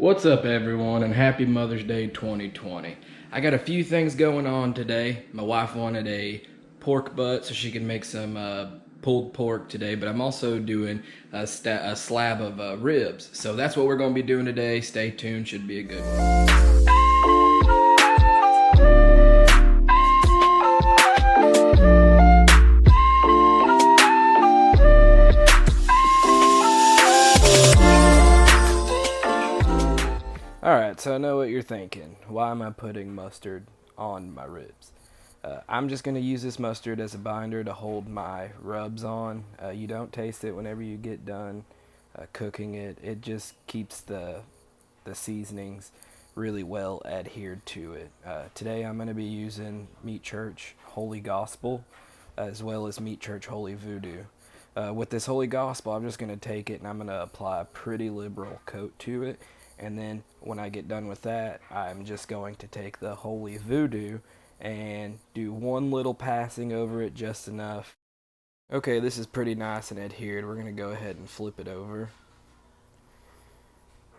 What's up, everyone, and happy Mother's Day 2020. I got a few things going on today. My wife wanted a pork butt so she can make some pulled pork today, but I'm also doing a slab of ribs. So that's what we're going to be doing today. Stay tuned, should be a good one. Alright, so I know what you're thinking. Why am I putting mustard on my ribs? I'm just going to use this mustard as a binder to hold my rubs on. You don't taste it whenever you get done cooking it. It just keeps the seasonings really well adhered to it. Today I'm going to be using Meat Church Holy Gospel as well as Meat Church Holy Voodoo. With this Holy Gospel, I'm just going to take it and I'm going to apply a pretty liberal coat to it. And then when I get done with that, I'm just going to take the Holy Voodoo and do one little passing over it, just enough. Okay, this is pretty nice and adhered. We're going to go ahead and flip it over.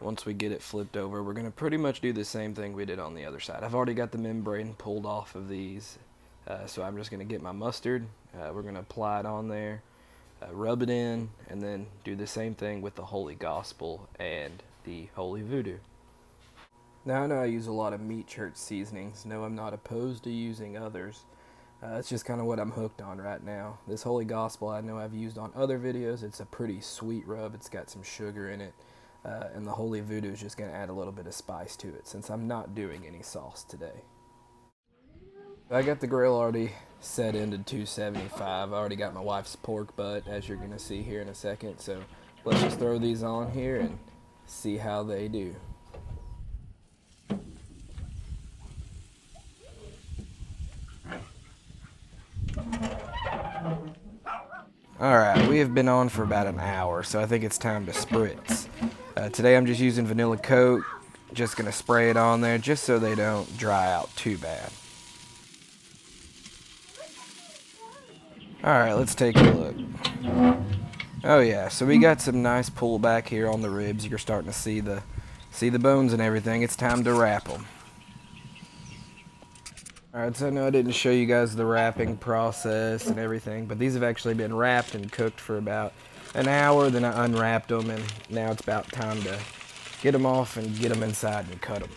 Once we get it flipped over, we're going to pretty much do the same thing we did on the other side. I've already got the membrane pulled off of these, so I'm just going to get my mustard. We're going to apply it on there, rub it in, and then do the same thing with the Holy Gospel and the Holy Voodoo. Now I know I use a lot of Meat Church seasonings. No, I'm not opposed to using others. It's just kind of what I'm hooked on right now. This Holy Gospel I know I've used on other videos. It's a pretty sweet rub. It's got some sugar in it. And the Holy Voodoo is just going to add a little bit of spice to it since I'm not doing any sauce today. I got the grill already set into 275. I already got my wife's pork butt, as you're going to see here in a second. So let's just throw these on here and see how they do. Alright, we have been on for about an hour, so I think it's time to spritz. Today I'm just using vanilla Coke, just going to spray it on there just so they don't dry out too bad. Alright, let's take a look. Oh yeah, so we got some nice pull back here on the ribs. You're starting to see the bones and everything. It's time to wrap them. Alright, so I know I didn't show you guys the wrapping process and everything, but these have actually been wrapped and cooked for about an hour. Then I unwrapped them, and now it's about time to get them off and get them inside and cut them.